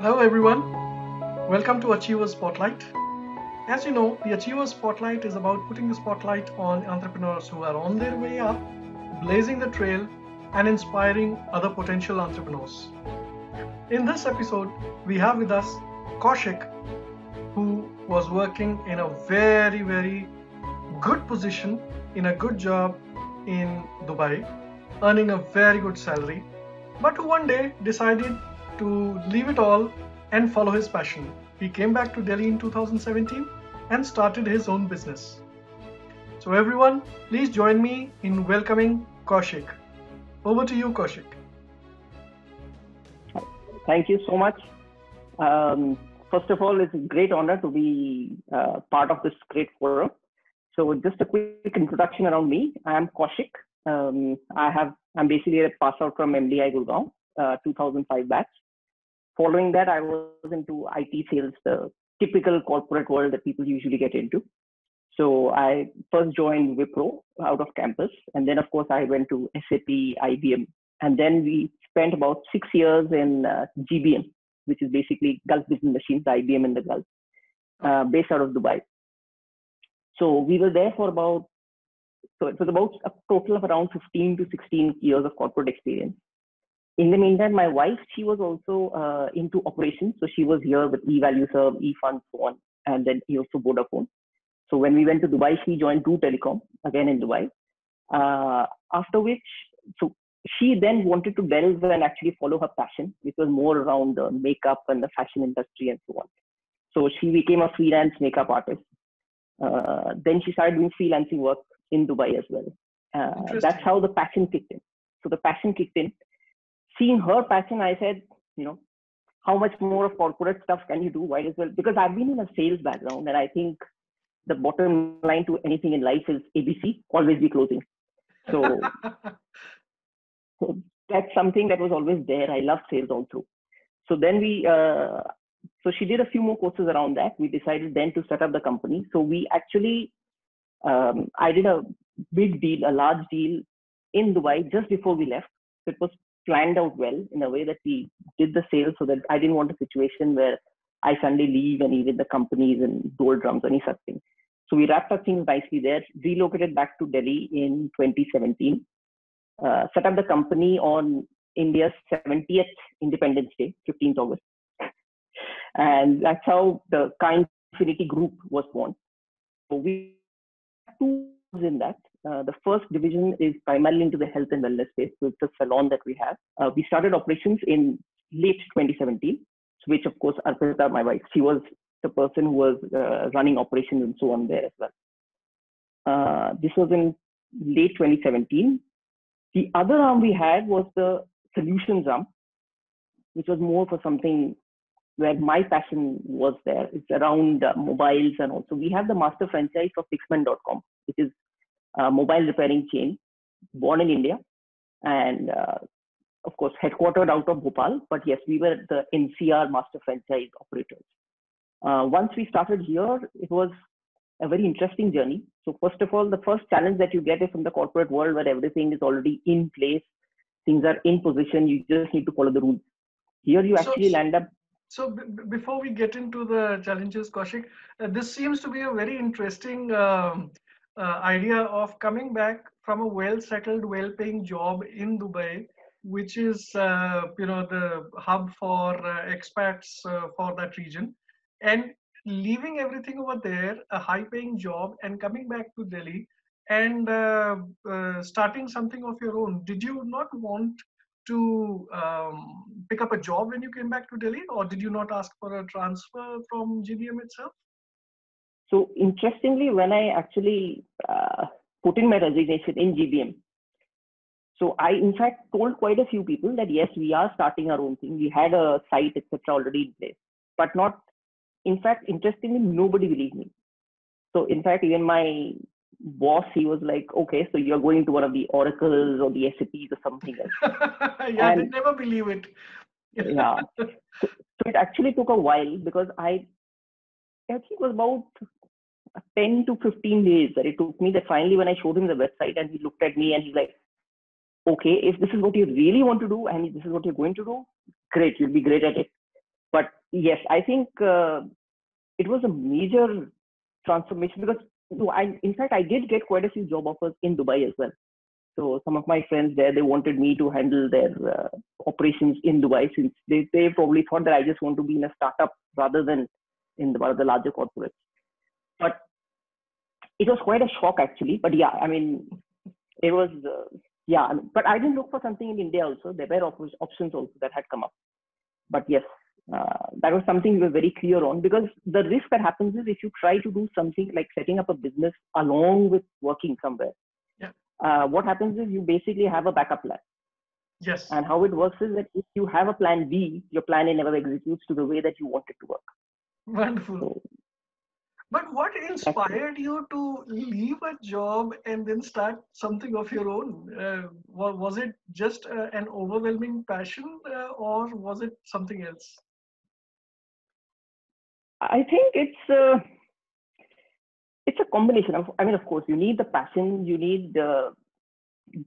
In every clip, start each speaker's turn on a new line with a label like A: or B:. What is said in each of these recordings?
A: Hello everyone, welcome to Achiever Spotlight. As you know, the Achiever Spotlight is about putting the spotlight on entrepreneurs who are on their way up, blazing the trail, and inspiring other potential entrepreneurs. In this episode, we have with us Kaushik, who was working in a very good position, in a good job in Dubai, earning a very good salary, but who one day decided to leave it all and follow his passion. He came back to Delhi in 2017 and started his own business. So everyone, please join me in welcoming Kaushik. Over to you, Kaushik.
B: Thank you so much. First of all, it's a great honor to be part of this great forum. So just a quick introduction around me. I am Kaushik. I'm basically a pass out from MDI Gurgaon, 2005 batch. Following that, I was into IT sales, the typical corporate world that people usually get into. So I first joined Wipro out of campus, and then of course I went to SAP, IBM, and then we spent about 6 years in GBM, which is basically Gulf Business Machines, IBM in the Gulf, based out of Dubai. So we were there for it was about a total of around 15 to 16 years of corporate experience. In the meantime, my wife, she was also into operations. So she was here with eValueServe, eFund, so on, and then also Vodafone. So when we went to Dubai, she joined True Telecom, again in Dubai. After which, so she then wanted to delve and actually follow her passion, which was more around the makeup and the fashion industry and so on. So she became a freelance makeup artist. Then she started doing freelancing work in Dubai as well. That's how the passion kicked in. So the passion kicked in. Seeing her passion, I said, how much more of corporate stuff can you do? Might as well, because I've been in a sales background, and I think the bottom line to anything in life is ABC, always be closing. So, so that's something that was always there. I love sales all through. So then so she did a few more courses around that. We decided then to set up the company. So we actually, I did a big deal, a large deal in Dubai just before we left. So it was planned out well in a way that we did the sales, so that I didn't want a situation where I suddenly leave and even the companies and doldrums, any such thing. So we wrapped up things nicely there, relocated back to Delhi in 2017, set up the company on India's 70th Independence Day, 15th August. And that's how the Kind Infinity Group was born. So we have two in that. The first division is primarily into the health and wellness space. So it's a salon that we have. We started operations in late 2017, which of course Arpita, my wife, she was the person who was running operations and so on there as well. This was in late 2017. The other arm we had was the solutions arm, which was more for something where my passion was there. It's around mobiles, and also we have the master franchise of Fixman.com, which is a mobile repairing chain born in India, and of course headquartered out of Bhopal. But yes, we were the NCR master franchise operators. Once we started here, it was a very interesting journey. So first of all, the first challenge that you get is from the corporate world, where everything is already in place, things are in position, you just need to follow the rules. Here you actually land up.
A: So before we get into the challenges, Kaushik, this seems to be a very interesting idea of coming back from a well-settled, well-paying job in Dubai, which is the hub for expats for that region, and leaving everything over there, a high-paying job, and coming back to Delhi and starting something of your own. Did you not want to pick up a job when you came back to Delhi, or did you not ask for a transfer from GBM itself?
B: So interestingly, when I actually put in my resignation in GBM, so I in fact told quite a few people that yes, we are starting our own thing. We had a site, etc., already in place, but not. In fact, interestingly, nobody believed me. So in fact, even my boss, he was like, okay, so you're going to one of the Oracles or the SAPs or something else.
A: Yeah, and they never believe it.
B: Yeah. So it actually took a while, because I think it was about 10 to 15 days that it took me, that finally when I showed him the website and he looked at me and he's like, okay, if this is what you really want to do and this is what you're going to do, great, you'll be great at it. But yes, I think it was a major transformation because in fact, I did get quite a few job offers in Dubai as well. So some of my friends there, they wanted me to handle their operations in Dubai since they probably thought that I just want to be in a startup rather than in one of the larger corporates. But it was quite a shock actually. But yeah, I mean, it was, yeah, but I didn't look for something in India also. There were options also that had come up. But yes, that was something we were very clear on because the risk that happens is if you try to do something like setting up a business along with working somewhere, what happens is you basically have a backup plan.
A: Yes.
B: And how it works is that if you have a plan B, your plan A never executes to the way that you want it to work.
A: Wonderful. So, but what inspired you to leave a job and then start something of your own? Was it just an overwhelming passion or was it something else?
B: I think it's a combination of, I mean, of course, you need the passion, you need the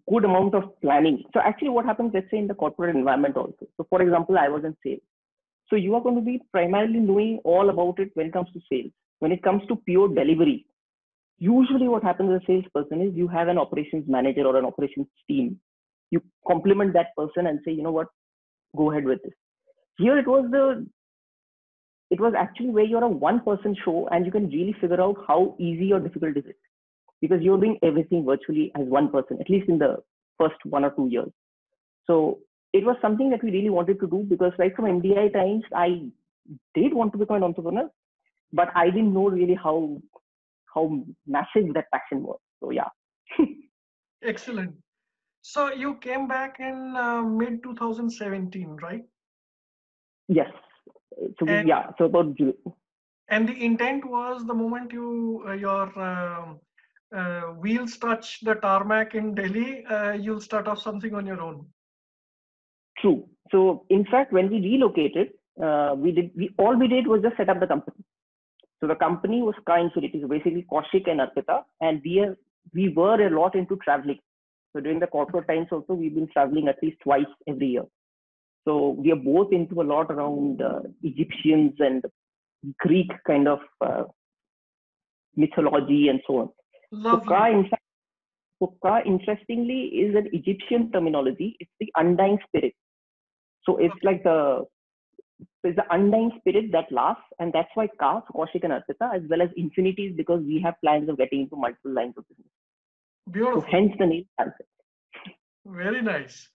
B: good amount of planning. So actually what happens, let's say in the corporate environment also. So for example, I was in sales. So you are going to be primarily knowing all about it when it comes to sales. When it comes to pure delivery, usually what happens as a salesperson is you have an operations manager or an operations team. You complement that person and say, you know what, go ahead with this. Here it was actually where you're a one-person show and you can really figure out how easy or difficult is it because you're doing everything virtually as one person, at least in the first 1 or 2 years. So it was something that we really wanted to do because right from MDI times, I did want to become an entrepreneur, but I didn't know really how massive that passion was. So yeah.
A: Excellent. So you came back in mid 2017, right?
B: Yes. So so about June.
A: And the intent was the moment your wheels touch the tarmac in Delhi, you'll start off something on your own.
B: True. So in fact, when we relocated, all we did was just set up the company. So the company was Ka Infinity, so basically Kaushik and Arpita, and we were a lot into traveling. So during the corporate times also, we've been traveling at least twice every year. So we are both into a lot around Egyptians and Greek kind of mythology and so on.
A: Lovely.
B: So Ka, interestingly, is an Egyptian terminology. It's the undying spirit. So it's like it's the undying spirit that lasts, and that's why Ka, Kaushik and Arpita, as well as Infinities, because we have plans of getting into multiple lines of business.
A: Beautiful.
B: So hence the name concept.
A: Very nice.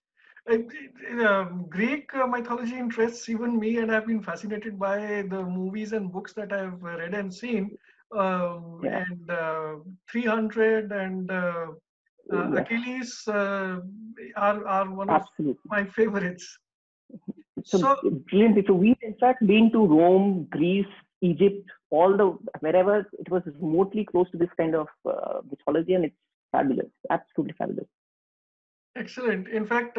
A: Greek mythology interests even me, and I've been fascinated by the movies and books that I've read and seen. And 300 and Achilles are one of my favorites.
B: So brilliant. So we've in fact been to Rome, Greece, Egypt, wherever it was remotely close to this kind of mythology, and it's fabulous, absolutely fabulous.
A: Excellent. In fact,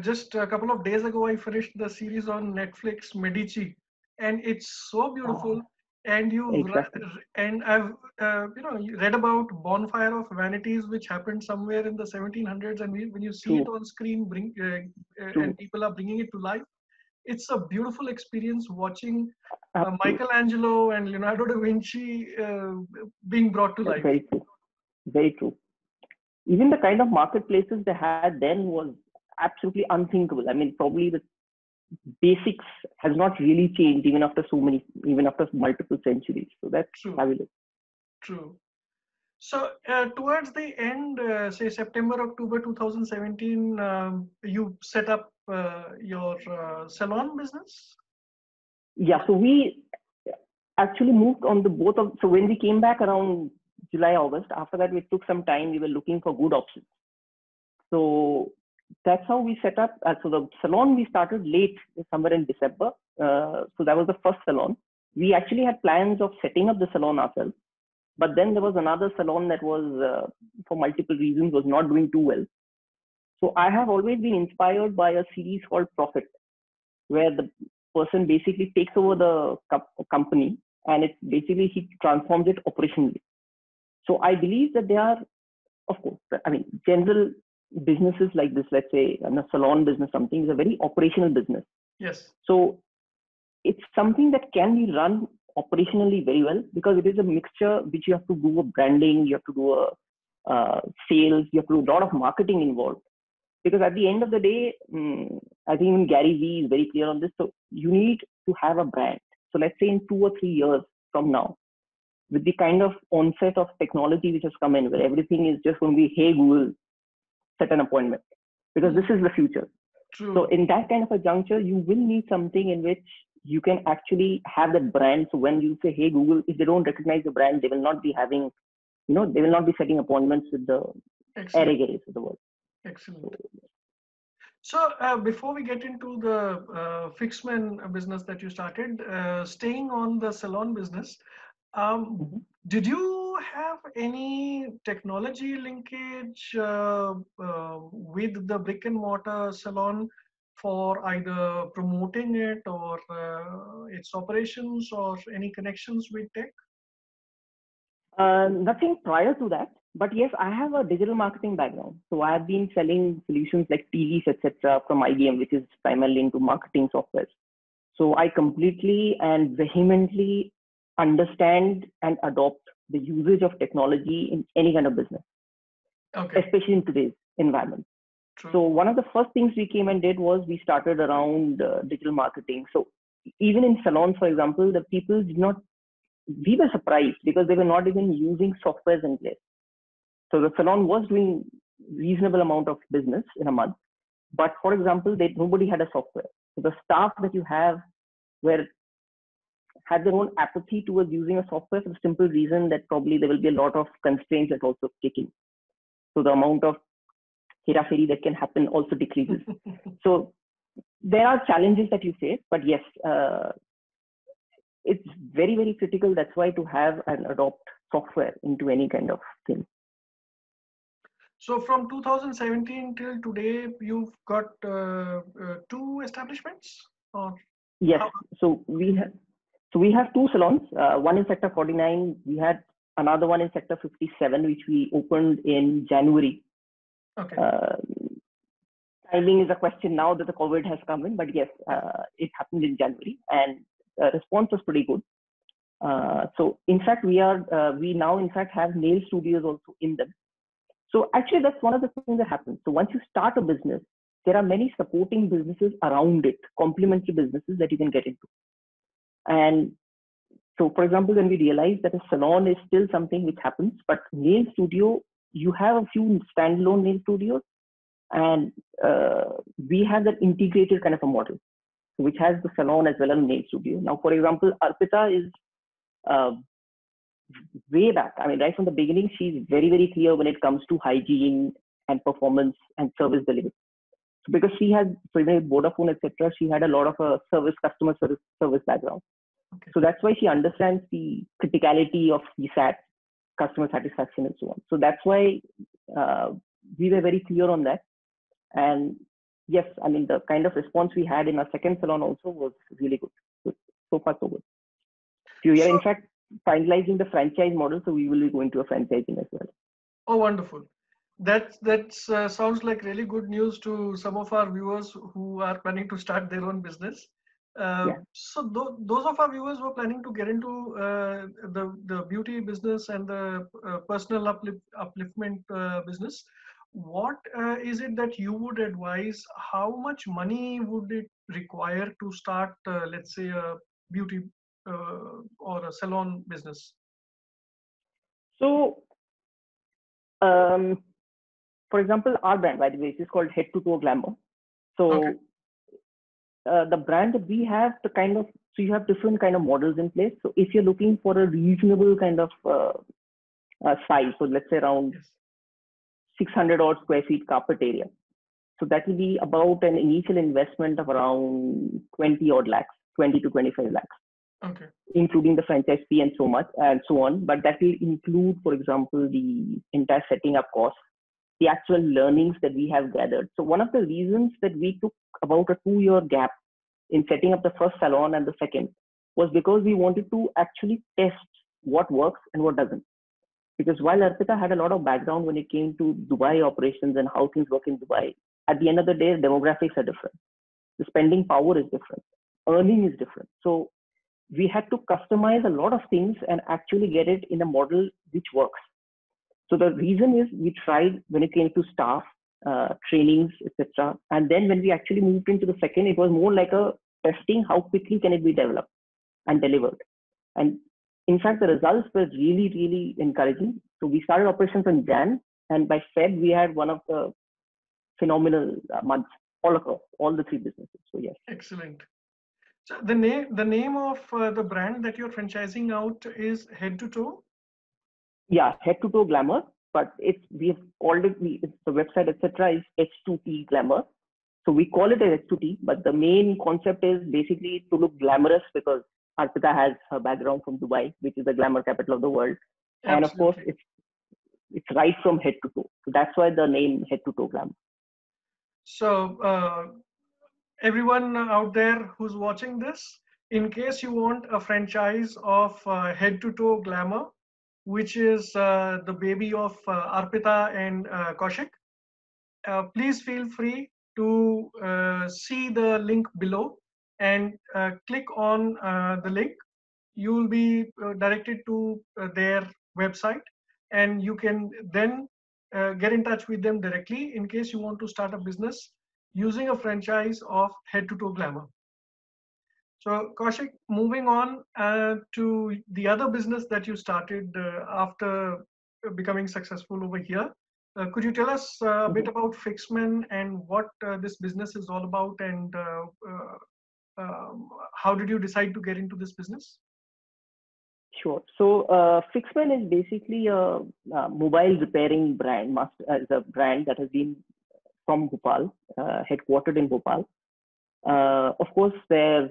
A: just a couple of days ago, I finished the series on Netflix, Medici, and it's so beautiful. And I've read about Bonfire of Vanities, which happened somewhere in the 1700s, and when you see it on screen, and people are bringing it to life, it's a beautiful experience watching Michelangelo and Leonardo da Vinci being brought to life.
B: Very true. Very true. Even the kind of marketplaces they had then was absolutely unthinkable. I mean, probably the basics has not really changed even after multiple centuries. So that's fabulous.
A: True. So towards the end, say September, October 2017, you set up your salon business?
B: Yeah, so we actually moved on so when we came back around July, August, after that we took some time, we were looking for good options. So that's how we set up. So the salon we started late, somewhere in December. So that was the first salon. We actually had plans of setting up the salon ourselves. But then there was another salon that was, for multiple reasons, was not doing too well. So I have always been inspired by a series called Profit, where the person basically takes over the company and he transforms it operationally. So I believe that there are, of course, I mean, general businesses like this, let's say a salon business, something is a very operational business.
A: Yes.
B: So it's something that can be run operationally very well, because it is a mixture which you have to do a branding, you have to do a sales, you have to do a lot of marketing involved. Because at the end of the day, I think even Gary Vee is very clear on this. So you need to have a brand. So let's say in 2 or 3 years from now, with the kind of onset of technology which has come in, where everything is just going to be, hey Google, set an appointment, because this is the future.
A: True.
B: So in that kind of a juncture, you will need something in which you can actually have that brand. So when you say, hey Google, if they don't recognize the brand, they will not be having, they will not be setting appointments with the Erigays of the world.
A: Excellent. So before we get into the Fixman business that you started, staying on the salon business, did you have any technology linkage with the brick and mortar salon for either promoting it or its operations, or any connections with tech?
B: Nothing prior to that, but yes, I have a digital marketing background. So I have been selling solutions like TVs, etc., from IBM, which is primarily into marketing software. So I completely and vehemently understand and adopt the usage of technology in any kind of business, especially in today's environment. True. So one of the first things we came and did was we started around digital marketing. So even in salons, for example, the people did not, we were surprised because they were not even using softwares in place. So the salon was doing reasonable amount of business in a month, but for example, nobody had a software. So the staff that you have had their own apathy towards using a software, for the simple reason that probably there will be a lot of constraints that also kick in. So the amount of hera-feri that can happen also decreases. So there are challenges that you face, but yes, it's very, very critical. That's why to have and adopt software into any kind of thing.
A: So from 2017 till today, you've got 2 establishments? Or
B: yes. So we have 2 salons. One in Sector 49. We had another one in Sector 57, which we opened in January.
A: Okay.
B: Timing is a question now that the COVID has come in, but yes, it happened in January, and response was pretty good. So in fact, we now in fact have nail studios also in them. So actually, that's one of the things that happens. So once you start a business, there are many supporting businesses around it, complementary businesses that you can get into. And so, for example, when we realize that a salon is still something which happens, but nail studio, you have a few standalone nail studios, and we have that integrated kind of a model, which has the salon as well as nail studio. Now, for example, Arpita is way back. I mean, right from the beginning, she's very, very clear when it comes to hygiene and performance and service delivery. So because she had, for example, Vodafone, etc., she had a lot of a customer service background. Okay. So that's why she understands the criticality of CSAT, customer satisfaction, and so on. So that's why we were very clear on that. And yes, I mean, the kind of response we had in our second salon also was really good. So far, so good. So we are in fact finalizing the franchise model, so we will be going to a franchising as well.
A: Oh, wonderful. That sounds like really good news to some of our viewers who are planning to start their own business. So those of our viewers who are planning to get into the beauty business and the personal upliftment business, what is it that you would advise? How much money would it require to start, let's say, a beauty or a salon business?
B: So, for example, our brand, by the way, is called Head to Toe Glamour. So the brand that we have, so you have different kind of models in place. So if you're looking for a reasonable kind of size, so let's say around 600 odd square feet carpet area. So that will be about an initial investment of around 20 odd lakhs, 20 to 25 lakhs.
A: Okay.
B: Including the franchise fee and so on. But that will include, for example, the entire setting up cost, the actual learnings that we have gathered. So one of the reasons that we took about a 2-year gap in setting up the first salon and the second was because we wanted to actually test what works and what doesn't. Because while Arpita had a lot of background when it came to Dubai operations and how things work in Dubai, at the end of the day, demographics are different. The spending power is different. earning is different. So we had to customize a lot of things and actually get it in a model which works. So the reason is we tried when it came to staff, trainings, etc. And then when we actually moved into the second, it was more like a testing how quickly can it be developed and delivered. And in fact, the results were really, really encouraging. So we started operations in Jan, and by Feb, we had one of the phenomenal months all across all the three businesses. So yes.
A: Excellent. So the name of the brand that you're franchising out is Head to Toe.
B: Yeah, Head to Toe Glamour, but we've called it, the website etc. is H2T Glamour. So we call it as H2T, but the main concept is basically to look glamorous because Arpita has her background from Dubai, which is the glamour capital of the world. And of course,
A: Absolutely.
B: it's right from head to toe. So that's why the name Head to Toe Glamour.
A: So everyone out there who's watching this, in case you want a franchise of Head to Toe Glamour, which is the baby of Arpita and Kaushik, please feel free to see the link below and click on the link. You will be directed to their website, and you can then get in touch with them directly in case you want to start a business using a franchise of Head to Toe Glamour. So Kaushik, moving on to the other business that you started after becoming successful over here. Could you tell us a bit about Fixman and what this business is all about, and how did you decide to get into this business?
B: Sure. So Fixman is basically a mobile repairing brand. Is a brand that has been from Bhopal, headquartered in Bhopal. Of course, their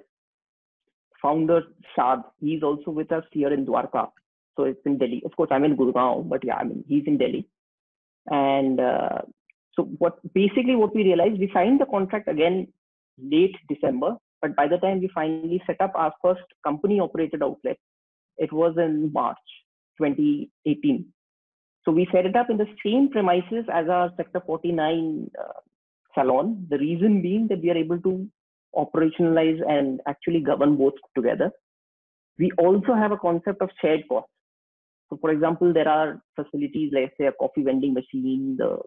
B: founder Shad, he's also with us here in Dwarka. So it's in Delhi. Of course, I'm in Gurgaon, but yeah, I mean he's in Delhi. And so what we realized, we signed the contract again late December, but by the time we finally set up our first company operated outlet, it was in March 2018. So we set it up in the same premises as our Sector 49 salon. The reason being that we are able to operationalize and actually govern both together. We also have a concept of shared costs. So for example, there are facilities like say a coffee vending machine, the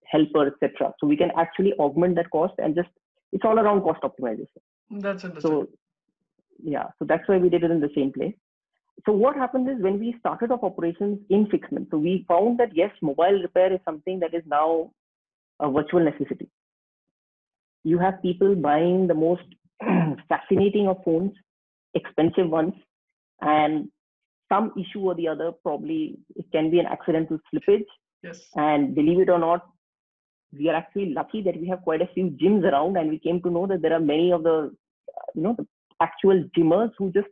B: helper, etc. So we can actually augment that cost and it's all around cost optimization.
A: That's understandable.
B: So yeah, so that's why we did it in the same place. So what happened is when we started off operations in Fixman, so we found that yes, mobile repair is something that is now a virtual necessity. You have people buying the most fascinating of phones, expensive ones, and some issue or the other, probably it can be an accidental slippage.
A: Yes.
B: And believe it or not, we are actually lucky that we have quite a few gyms around, and we came to know that there are many of the, the actual gymmers who just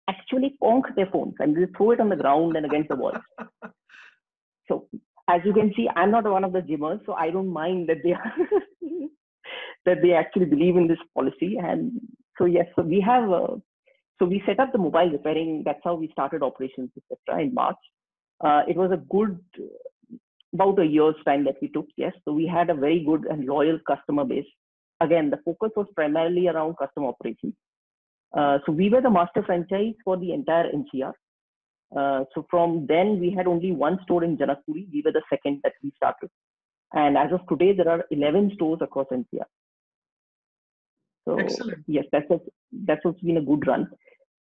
B: actually conk their phones and they throw it on the ground and against the wall. So as you can see, I'm not one of the gymmers, so I don't mind that they are that they actually believe in this policy. And so yes, so we have so we set up the mobile repairing. That's how we started operations, etc. in March. It was a good about a year's time that we took. Yes, so we had a very good and loyal customer base. Again, the focus was primarily around customer operations. So we were the master franchise for the entire NCR. So from then we had only one store in Janakpuri. We were the second that we started. And as of today, there are 11 stores across NCR. So
A: excellent.
B: Yes, that's what's been a good run.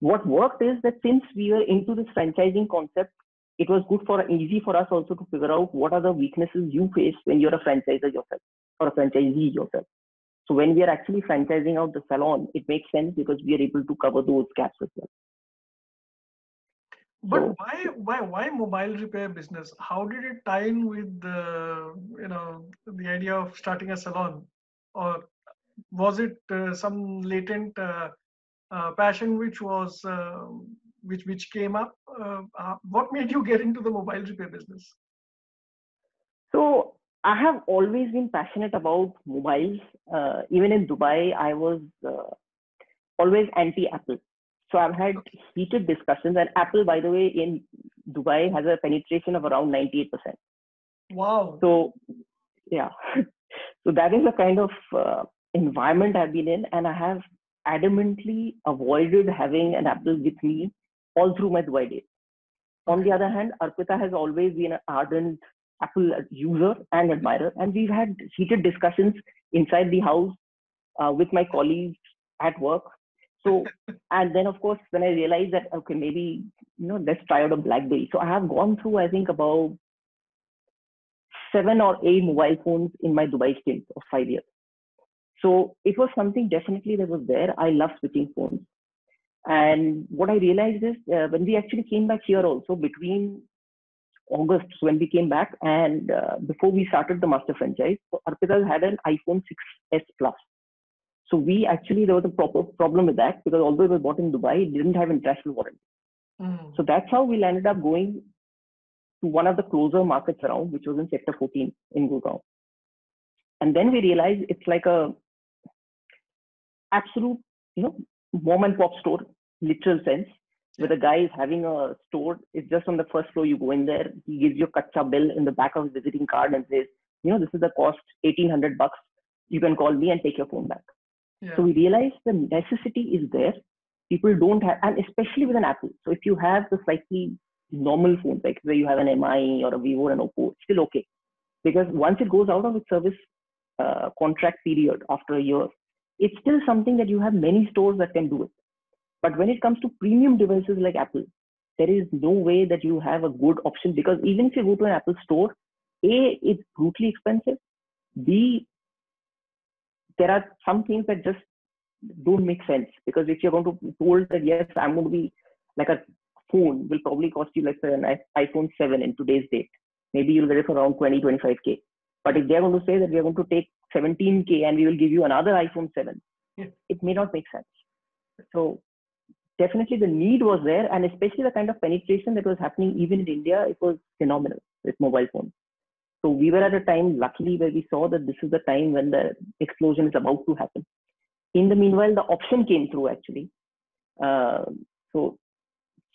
B: What worked is that since we were into this franchising concept, it was easy for us also to figure out what are the weaknesses you face when you're a franchisor yourself or a franchisee yourself. So when we are actually franchising out the salon, it makes sense because we are able to cover those gaps as well.
A: But so, why mobile repair business? How did it tie in with the the idea of starting a salon, or was it some latent passion which was which came up? What made you get into the mobile repair business?
B: So I have always been passionate about mobiles. Even in Dubai, I was always anti-Apple. So I've had heated discussions, and Apple, by the way, in Dubai has a penetration of around 98%.
A: Wow.
B: So yeah, so that is a kind of environment I've been in, and I have adamantly avoided having an Apple with me all through my Dubai days. On the other hand, Arpita has always been an ardent Apple user and admirer, and we've had heated discussions inside the house with my colleagues at work. So, and then of course, when I realized that okay, maybe let's try out a BlackBerry. So I have gone through, I think, about 7 or 8 mobile phones in my Dubai stint of 5 years. So it was something definitely that was there. I love switching phones. And what I realized is when we actually came back here also between August, when we came back and before we started the master franchise, so Arpita had an iPhone 6s Plus. So we actually, there was a proper problem with that because although it was bought in Dubai, it didn't have international warranty. So that's how we ended up going to one of the closer markets around, which was in Sector 14 in Gurgaon. And then we realized it's like a absolute, mom and pop store, literal sense, where the guy is having a store. It's just on the first floor. You go in there. He gives you a kacha bill in the back of his visiting card and says, this is the cost, $1,800. You can call me and take your phone back. Yeah. So we realized the necessity is there. People don't have, and especially with an Apple. So if you have the slightly normal phones, like where you have an MI or a Vivo or an Oppo, it's still okay. Because once it goes out of its service contract period after a year, it's still something that you have many stores that can do it. But when it comes to premium devices like Apple, there is no way that you have a good option because even if you go to an Apple store, A, it's brutally expensive. B, there are some things that just don't make sense because if you're going to be told that, yes, I'm going to be like a phone will probably cost you like an iPhone 7 in today's date. Maybe you'll get it for around 20-25K. But if they're going to say that we're going to take 17K and we will give you another iPhone 7, it may not make sense. So definitely the need was there, and especially the kind of penetration that was happening even in India, it was phenomenal with mobile phones. So we were at a time, luckily, where we saw that this is the time when the explosion is about to happen. In the meanwhile, the option came through actually. So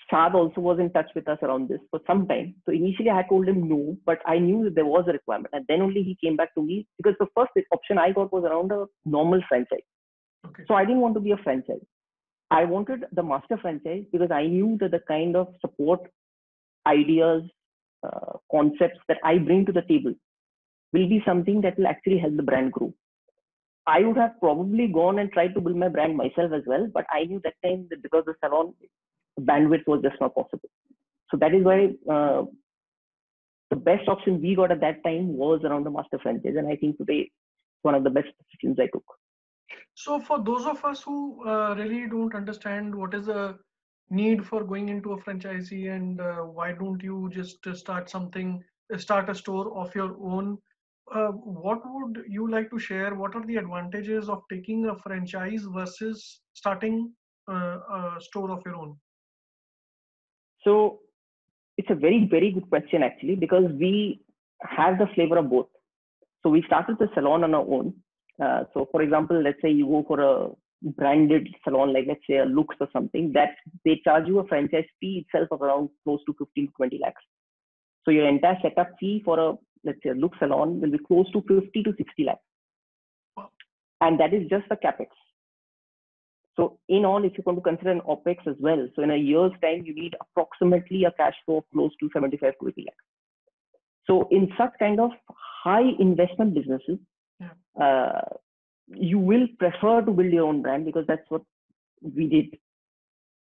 B: Saad also was in touch with us around this for some time. So initially I had told him no, but I knew that there was a requirement. And then only he came back to me because the first option I got was around a normal franchise. So I didn't want to be a franchise. I wanted the master franchise because I knew that the kind of support, ideas, concepts that I bring to the table will be something that will actually help the brand grow. I would have probably gone and tried to build my brand myself as well, but I knew that time that because the salon bandwidth was just not possible. So that is why the best option we got at that time was around the master franchise, and I think today it's one of the best decisions I took.
A: So for those of us who really don't understand what is the need for going into a franchisee and why don't you just start a store of your own, what would you like to share? What are the advantages of taking a franchise versus starting a store of your own?
B: So it's a very, very good question actually, because we have the flavor of both. So we started the salon on our own. So for example, let's say you go for a branded salon, like let's say a Lux or something, that they charge you a franchise fee itself of around close to 15 to 20 lakhs. So your entire setup fee for a, let's say a Lux salon will be close to 50 to 60 lakhs. And that is just the capex. So in all, if you want to consider an OPEX as well, so in a year's time, you need approximately a cash flow of close to 75 to 80 lakhs. So in such kind of high investment businesses, you will prefer to build your own brand because that's what we did.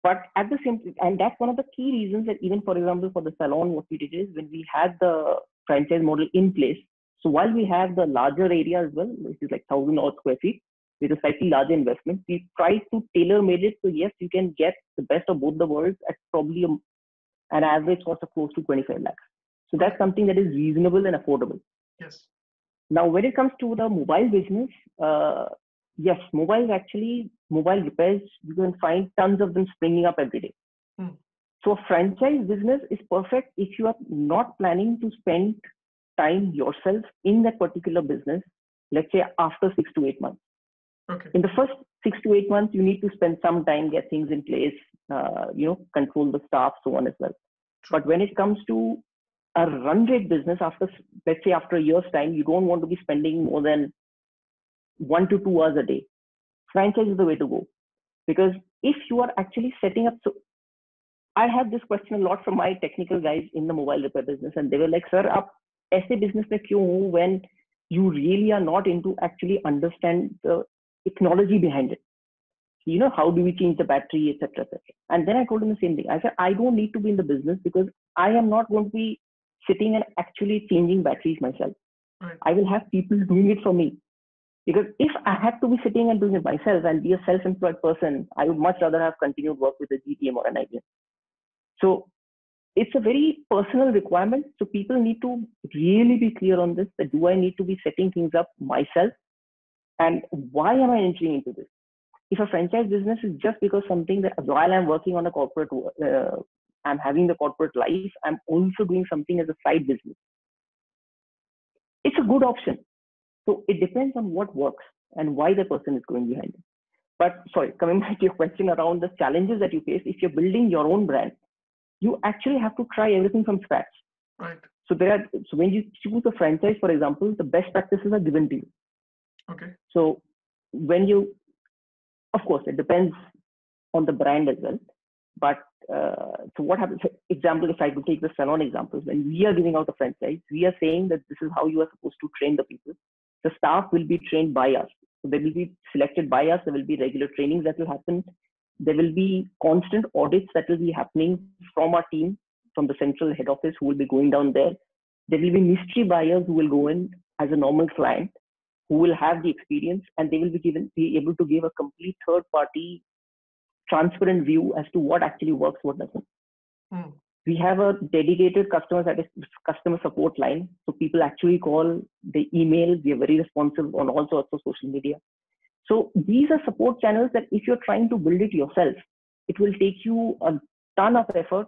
B: But at the same time, and that's one of the key reasons that even, for example, for the salon, what we did is when we had the franchise model in place. So while we have the larger area as well, which is like 1,000 odd square feet, with a slightly larger investment, we tried to tailor made it so yes, you can get the best of both the worlds at probably an average cost of close to 25 lakhs. So that's something that is reasonable and affordable.
A: Yes.
B: Now, when it comes to the mobile business, yes, mobile repairs, you can find tons of them springing up every day. So a franchise business is perfect if you are not planning to spend time yourself in that particular business, let's say after 6 to 8 months. In the first 6 to 8 months, you need to spend some time, get things in place, control the staff, so on as well. But when it comes to a run rate business, let's say after a year's time, you don't want to be spending more than 1 to 2 hours a day, franchise is the way to go. Because if you are actually setting up, so I have this question a lot from my technical guys in the mobile repair business, and they were like, "Sir, आप ऐसे business में क्यों हो when you really are not into actually understand the technology behind it? You know, how do we change the battery, etc., etc." And then I told him the same thing. I said, I don't need to be in the business because I am not going to be sitting and actually changing batteries myself.
A: Right.
B: I will have people doing it for me. Because if I had to be sitting and doing it myself and be a self-employed person, I would much rather have continued work with a GTM or an IBM. So it's a very personal requirement. So people need to really be clear on this, that do I need to be setting things up myself? And why am I entering into this? If a franchise business is just because something that while I'm working on a corporate, I'm having the corporate life, I'm also doing something as a side business. It's a good option. So it depends on what works and why the person is going behind it. But sorry, coming back to your question around the challenges that you face, if you're building your own brand, you actually have to try everything from scratch.
A: Right.
B: So when you choose a franchise, for example, the best practices are given to you.
A: Okay.
B: So of course, it depends on the brand as well. But so what happens? Example, if I could take the salon example, when we are giving out a franchise, we are saying that this is how you are supposed to train the people. The staff will be trained by us. So they will be selected by us. There will be regular trainings that will happen. There will be constant audits that will be happening from our team, from the central head office, who will be going down there. There will be mystery buyers who will go in as a normal client, who will have the experience, and they will be able to give a complete third party transparent view as to what actually works, what doesn't. We have a dedicated customer support line. So people actually call, they email, we are very responsive on all sorts of social media. So these are support channels that if you're trying to build it yourself, it will take you a ton of effort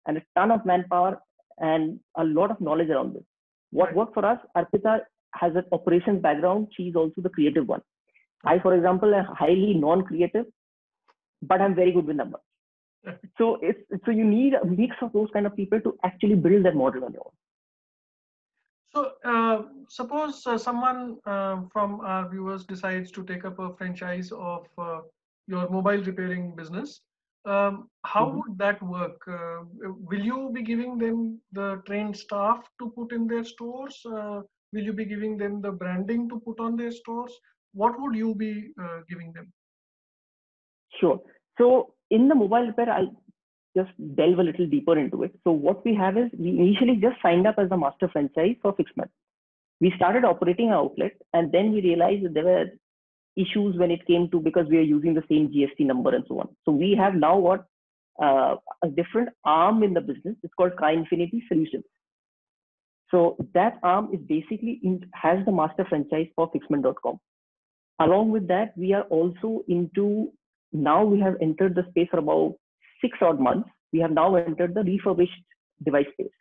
B: and a ton of manpower and a lot of knowledge around this. What worked for us, Arpita has an operations background. She's also the creative one. I, for example, am highly non-creative, but I'm very good with numbers. So you need a mix of those kind of people to actually build that model on your own.
A: So suppose someone from our viewers decides to take up a franchise of your mobile repairing business. How would that work? Will you be giving them the trained staff to put in their stores? Will you be giving them the branding to put on their stores? What would you be giving them?
B: Sure. So in the mobile repair, I'll just delve a little deeper into it. So what we have is, we initially just signed up as a master franchise for Fixment. We started operating our outlet, and then we realized that there were issues when it came to, because we are using the same GST number and so on. So we have now got a different arm in the business. It's called Tri-Infinity Solutions. So that arm is basically has the master franchise for Fixment.com. Along with that, we are also into, now we have entered the space for about 6 odd months. We have now entered the refurbished device space.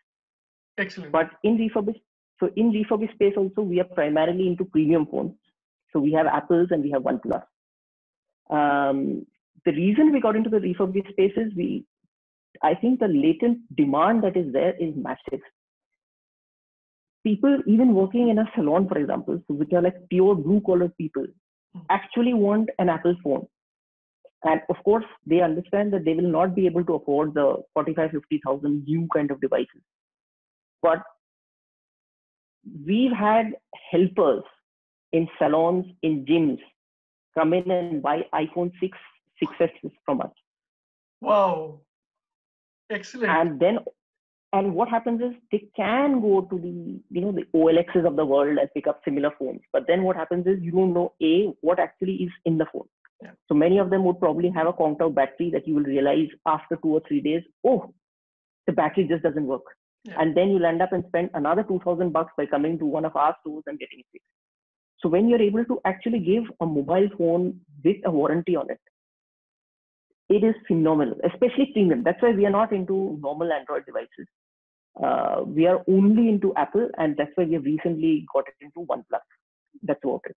A: Excellent.
B: But in refurbished space also, we are primarily into premium phones. So we have Apples and we have OnePlus. The reason we got into the refurbished space is I think the latent demand that is there is massive. People even working in a salon, for example, so which are like pure blue collar people, actually want an Apple phone. And of course, they understand that they will not be able to afford the 45,000-50,000 new kind of devices. But we've had helpers in salons, in gyms, come in and buy iPhone 6, 6s from us.
A: Wow. Excellent.
B: And what happens is, they can go to the OLXs of the world and pick up similar phones. But then what happens is, you don't know what actually is in the phone.
A: Yeah.
B: So many of them would probably have a conked out battery that you will realize after 2 or 3 days, oh, the battery just doesn't work. Yeah. And then you'll end up and spend another $2,000 by coming to one of our stores and getting it fixed. So when you're able to actually give a mobile phone with a warranty on it, it is phenomenal, especially premium. That's why we are not into normal Android devices. We are only into Apple, and that's why we have recently got it into OnePlus. That's about it.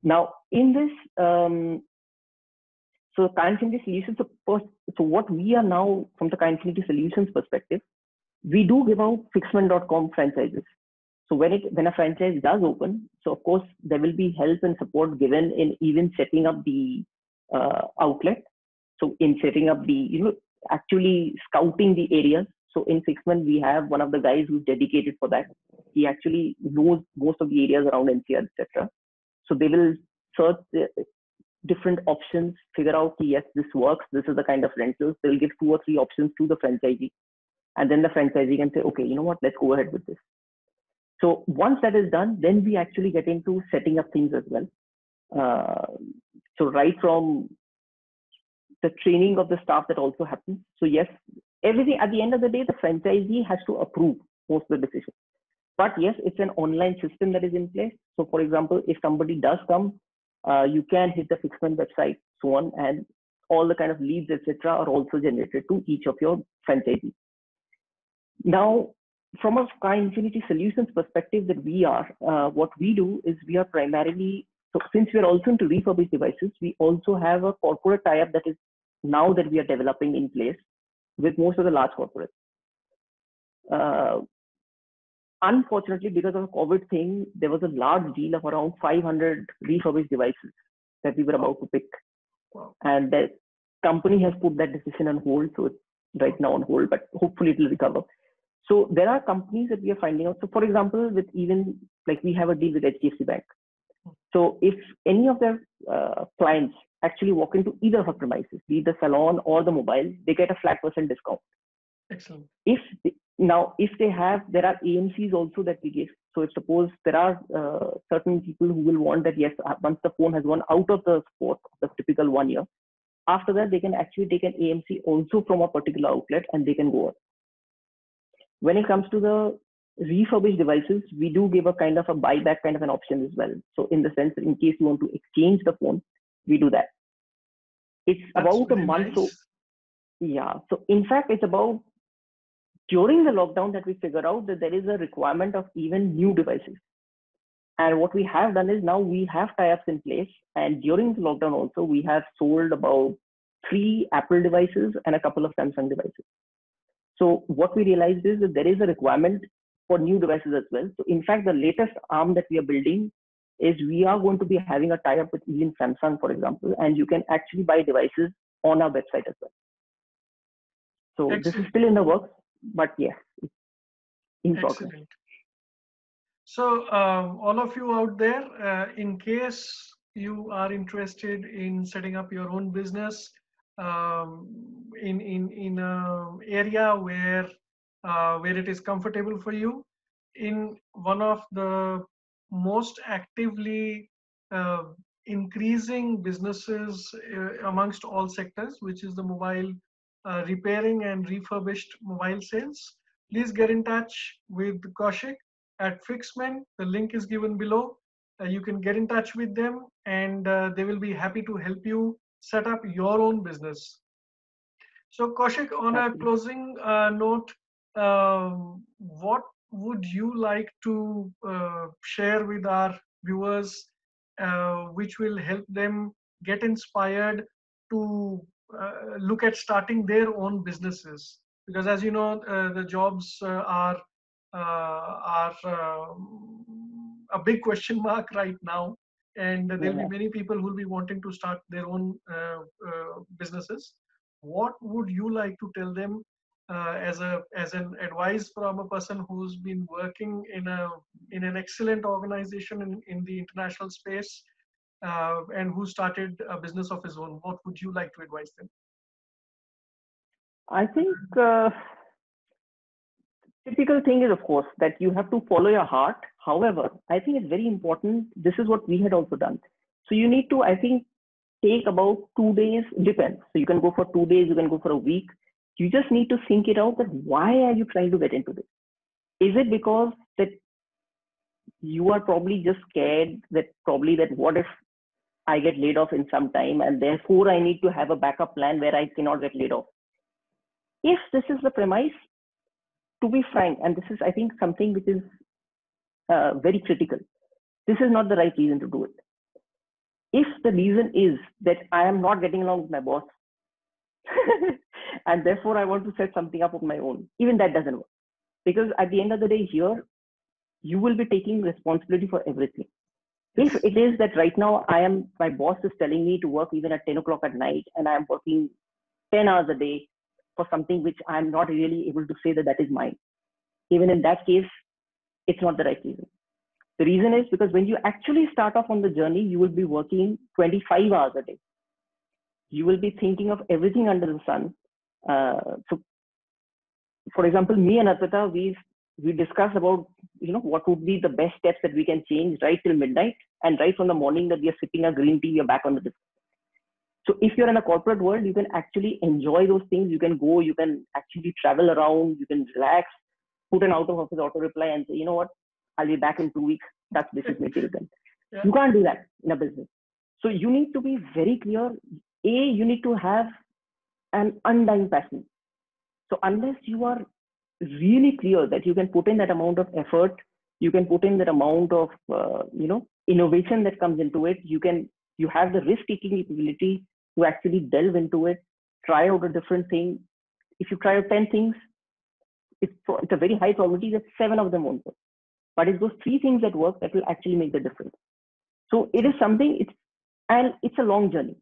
B: Now, in this, so Tri-Infinity Solutions, so what we are now, from the Tri-Infinity Solutions perspective, we do give out Fixment.com franchises. So when a franchise does open, so of course there will be help and support given in even setting up the outlet. So in setting up the, actually scouting the areas. So in Fixment, we have one of the guys who's dedicated for that. He actually knows most of the areas around NCR, etc. So they will search the different options, figure out, yes, this works. This is the kind of rentals. They'll give 2 or 3 options to the franchisee. And then the franchisee can say, okay, you know what, let's go ahead with this. So once that is done, then we actually get into setting up things as well. So right from the training of the staff that also happens. So yes, everything at the end of the day, the franchisee has to approve most of the decisions. But yes, it's an online system that is in place. So for example, if somebody does come, you can hit the Fixment website, so on, and all the kind of leads, etc., are also generated to each of your franchisees. Now, from a Sky Infinity Solutions perspective that we are, what we do is we are primarily, so since we are also into refurbished devices, we also have a corporate tie-up that is now that we are developing in place with most of the large corporates. Unfortunately, because of the COVID thing, there was a large deal of around 500 refurbished devices that we were about to pick.
A: Wow.
B: And the company has put that decision on hold. So it's right now on hold, but hopefully it will recover. So there are companies that we are finding out. So for example, with even like we have a deal with HDFC Bank. So if any of their clients actually walk into either of our premises, be it the salon or the mobile, they get a flat % discount.
A: Excellent.
B: If they have, there are AMCs also that we give. So if suppose there are certain people who will want that, yes, once the phone has gone out of the sport, the typical 1 year, after that, they can actually take an AMC also from a particular outlet and they can go on. When it comes to the refurbished devices, we do give a kind of a buyback kind of an option as well. So in the sense that in case you want to exchange the phone, we do that. It's about a month. Nice. So yeah. So in fact, it's about during the lockdown that we figured out that there is a requirement of even new devices. And what we have done is now we have tie-ups in place. And during the lockdown also, we have sold about 3 Apple devices and a couple of Samsung devices. So what we realized is that there is a requirement for new devices as well. So in fact, the latest arm that we are building is we are going to be having a tie-up with even Samsung, for example, and you can actually buy devices on our website as well. So Excellent. This is still in the works, but yes, it's in progress.
A: So all of you out there, in case you are interested in setting up your own business in an area where it is comfortable for you, in one of the most actively increasing businesses amongst all sectors, which is the mobile repairing and refurbished mobile sales, please get in touch with Kaushik at Fixment. The link is given below. You can get in touch with them and they will be happy to help you set up your own business. So Kaushik, on a closing note, what would you like to share with our viewers which will help them get inspired to look at starting their own businesses? Because as you know, the jobs are a big question mark right now, and there'll be many people who will be wanting to start their own businesses. What would you like to tell them as an advice from a person who's been working in an excellent organization in the international space and who started a business of his own? What would you like to advise them?
B: I think typical thing is, of course, that you have to follow your heart. However, I think it's very important. This is what we had also done. So you need to, I think, take about 2 days, depends. So you can go for 2 days, you can go for a week. You just need to think it out that why are you trying to get into this? Is it because that you are probably just scared that what if I get laid off in some time and therefore I need to have a backup plan where I cannot get laid off? If this is the premise, to be frank, and this is, I think, something which is very critical, this is not the right reason to do it. If the reason is that I am not getting along with my boss and therefore I want to set something up of my own, even that doesn't work. Because at the end of the day here, you will be taking responsibility for everything. If it is that right now my boss is telling me to work even at 10 o'clock at night and I'm working 10 hours a day for something which I'm not really able to say that is mine. Even in that case, it's not the right reason. The reason is because when you actually start off on the journey, you will be working 25 hours a day. You will be thinking of everything under the sun. So, for example, me and Arpita, we discussed about what would be the best steps that we can change right till midnight, and right from the morning that we are sipping a green tea, we are back on the discussion. So if you're in a corporate world, you can actually enjoy those things. You can go, you can actually travel around, you can relax, put an out of office auto reply and say, you know what, I'll be back in 2 weeks. That's business material then. Yeah. You can't do that in a business. So you need to be very clear. You need to have an undying passion. So unless you are really clear that you can put in that amount of effort, you can put in that amount of innovation that comes into it, you have the risk-taking ability to actually delve into it, try out a different thing. If you try out 10 things, it's a very high probability that 7 of them won't work. But it's those 3 things that work that will actually make the difference. So it is something, it's a long journey.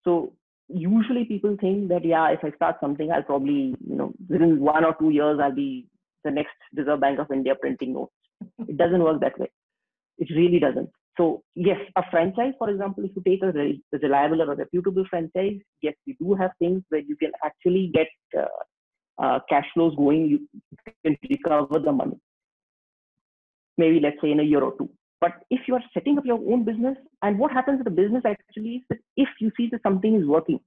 B: So usually people think that, if I start something, I'll probably, within 1 or 2 years, I'll be the next Reserve Bank of India printing notes. It doesn't work that way. It really doesn't. So yes, a franchise, for example, if you take a reliable or a reputable franchise, yes, we do have things where you can actually get cash flows going. You can recover the money, maybe let's say in a year or 2. But if you are setting up your own business, and what happens with the business actually is that if you see that something is working.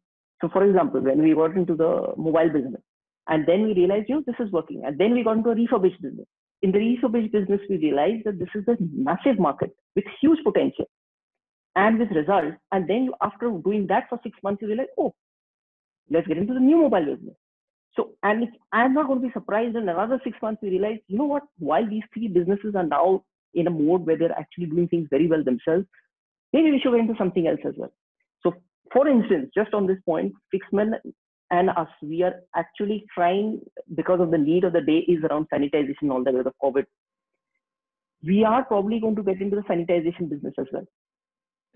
B: So for example, when we got into the mobile business, and then we realized, this is working. And then we got into a refurbished business. In the refurbished business, we realized that this is a massive market with huge potential and with results. And then after doing that for 6 months, you realize, let's get into the new mobile business. So, and I'm not going to be surprised in another 6 months, we realize, while these 3 businesses are now in a mode where they're actually doing things very well themselves, maybe we should get into something else as well. So for instance, just on this point, Fixman and us, we are actually trying, because of the need of the day is around sanitization, all that with the COVID. We are probably going to get into the sanitization business as well.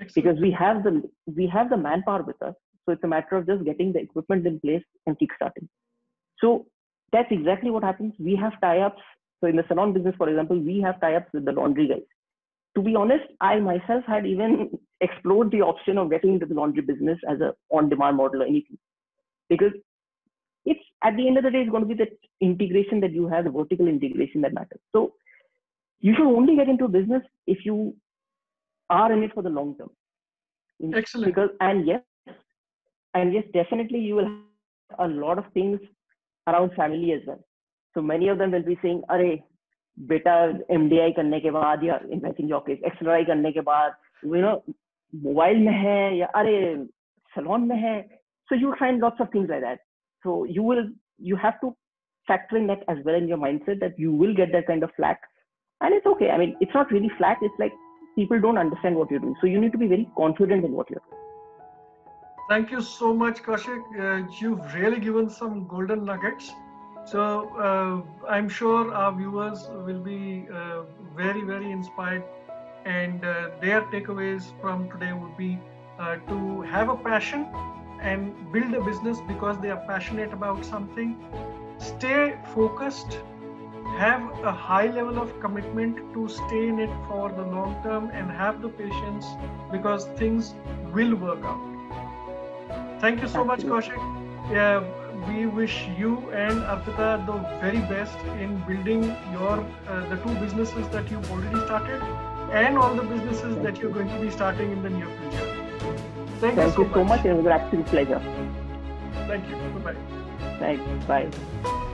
B: Excellent. Because we have the manpower with us. So it's a matter of just getting the equipment in place and kickstarting. So that's exactly what happens. We have tie-ups. So in the salon business, for example, we have tie-ups with the laundry guys. To be honest, I myself had even explored the option of getting into the laundry business as an on-demand model or anything. Because it's, at the end of the day, it's going to be the integration that you have, the vertical integration that matters. So you should only get into business if you are in it for the long term.
A: Excellent.
B: And yes, definitely you will have a lot of things around family as well. So many of them will be saying, "Arey, beta MDI करने के बाद या in your case XLRI करने के बाद, mobile में है या अरे salon में है." So you find lots of things like that. So you have to factor in that as well in your mindset that you will get that kind of flack, and it's okay. I mean, it's not really flack. It's like people don't understand what you're doing. So you need to be very confident in what you're doing.
A: Thank you so much, Kaushik. You've really given some golden nuggets. So I'm sure our viewers will be very, very inspired, and their takeaways from today would be to have a passion and build a business because they are passionate about something. Stay focused, have a high level of commitment to stay in it for the long term, and have the patience because things will work out. Thank you so much, Kaushik. We wish you and Arpita the very best in building the 2 businesses that you've already started and all the businesses that you're going to be starting in the near future. Thank you so much.
B: It was an absolute pleasure.
A: Thank you. Goodbye.
B: Thanks. Bye.